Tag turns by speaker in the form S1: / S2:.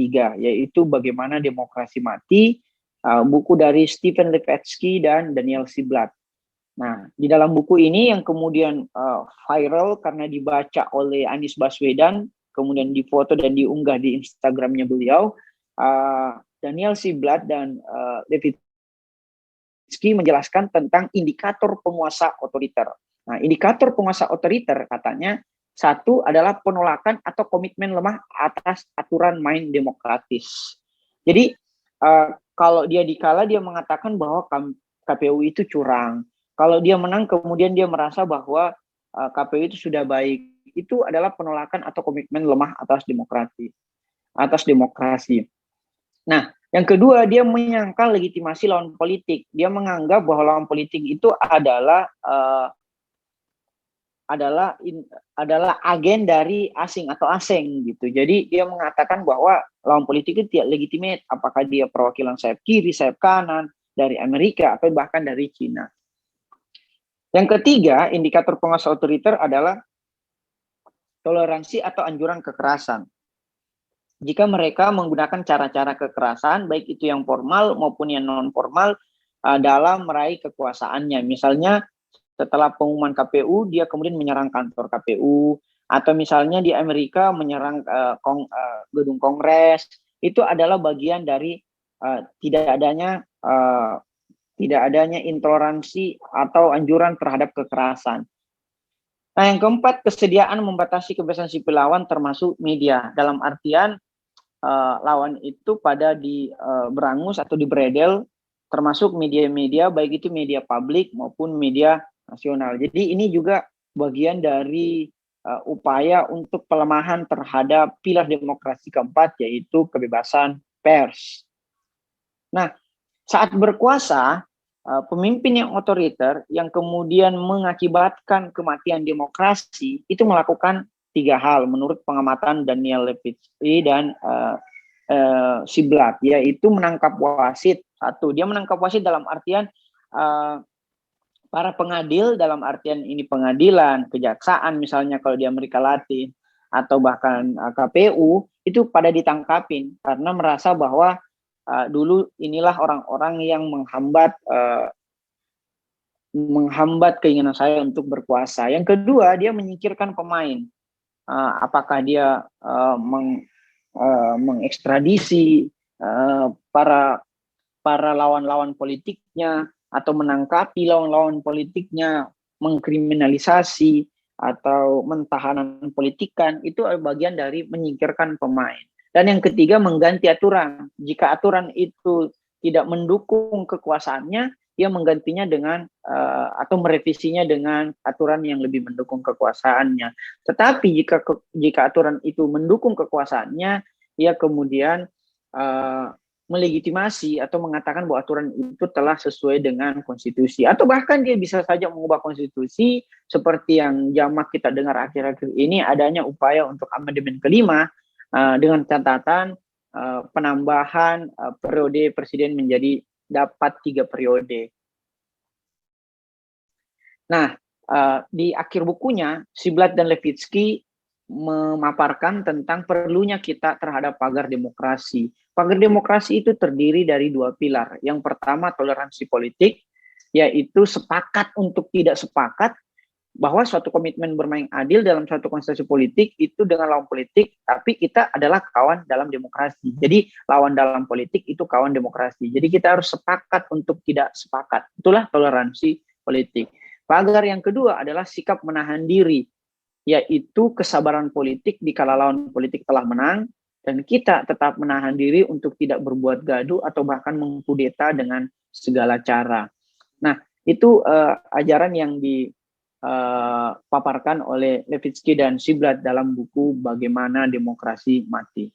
S1: ketiga, yaitu Bagaimana Demokrasi Mati, buku dari Stephen Levitsky dan Daniel Ziblatt. Nah, di dalam buku ini yang kemudian viral karena dibaca oleh Anies Baswedan, kemudian difoto dan diunggah di Instagramnya beliau, Daniel Ziblatt dan Levitsky menjelaskan tentang indikator penguasa otoriter. Nah, indikator penguasa otoriter katanya, satu adalah penolakan atau komitmen lemah atas aturan main demokratis. Jadi kalau dia dikala dia mengatakan bahwa KPU itu curang. Kalau dia menang kemudian dia merasa bahwa KPU itu sudah baik. Itu adalah penolakan atau komitmen lemah atas demokrasi. Nah, yang kedua, dia menyangkal legitimasi lawan politik. Dia menganggap bahwa lawan politik itu adalah agen dari asing atau asing gitu. Jadi dia mengatakan bahwa lawan politik itu tidak legitimate, apakah dia perwakilan sayap kiri, sayap kanan, dari Amerika atau bahkan dari Cina. Yang ketiga, indikator penguasa otoriter adalah toleransi atau anjuran kekerasan. Jika mereka menggunakan cara-cara kekerasan, baik itu yang formal maupun yang non formal, dalam meraih kekuasaannya. Misalnya setelah pengumuman KPU, dia kemudian menyerang kantor KPU, atau misalnya di Amerika menyerang gedung Kongres. Itu adalah bagian dari tidak adanya intoleransi atau anjuran terhadap kekerasan. Nah, yang keempat, kesediaan membatasi kebebasan sipil lawan termasuk media. Dalam artian lawan itu pada berangus atau diberedel, termasuk media-media, baik itu media publik maupun media nasional. Jadi ini juga bagian dari upaya untuk pelemahan terhadap pilar demokrasi keempat, yaitu kebebasan pers. Nah, saat berkuasa, pemimpin yang otoriter yang kemudian mengakibatkan kematian demokrasi itu melakukan 3 hal menurut pengamatan Daniel Levitsky dan Ziblatt, yaitu menangkap wasit. Satu, dia menangkap wasit dalam artian para pengadil, dalam artian ini pengadilan, kejaksaan misalnya kalau di Amerika Latin, atau bahkan KPU, itu pada ditangkapin karena merasa bahwa dulu inilah orang-orang yang menghambat keinginan saya untuk berkuasa. Yang kedua, dia menyingkirkan pemain. Apakah dia mengekstradisi para lawan-lawan politiknya, atau menangkapi lawan-lawan politiknya, mengkriminalisasi atau mentahanan politikan, itu bagian dari menyingkirkan pemain. Dan yang ketiga, mengganti aturan. Jika aturan itu tidak mendukung kekuasaannya, dia menggantinya dengan atau merevisinya dengan aturan yang lebih mendukung kekuasaannya. Tetapi jika aturan itu mendukung kekuasaannya, dia kemudian melegitimasi atau mengatakan bahwa aturan itu telah sesuai dengan konstitusi, atau bahkan dia bisa saja mengubah konstitusi, seperti yang jamak kita dengar akhir-akhir ini, adanya upaya untuk amandemen kelima dengan catatan penambahan periode presiden menjadi dapat 3 periode. Nah, di akhir bukunya, Ziblatt dan Levitsky memaparkan tentang perlunya kita terhadap pagar demokrasi. Pagar demokrasi itu terdiri dari 2 pilar. Yang pertama, toleransi politik, yaitu sepakat untuk tidak sepakat, bahwa suatu komitmen bermain adil dalam suatu konsensus politik itu dengan lawan politik, tapi kita adalah kawan dalam demokrasi. Jadi lawan dalam politik itu kawan demokrasi. Jadi kita harus sepakat untuk tidak sepakat. Itulah toleransi politik. Pagar yang kedua adalah sikap menahan diri, yaitu kesabaran politik dikala lawan politik telah menang, dan kita tetap menahan diri untuk tidak berbuat gaduh atau bahkan mengkudeta dengan segala cara. Nah, itu ajaran yang dipaparkan oleh Levitsky dan Ziblatt dalam buku Bagaimana Demokrasi Mati.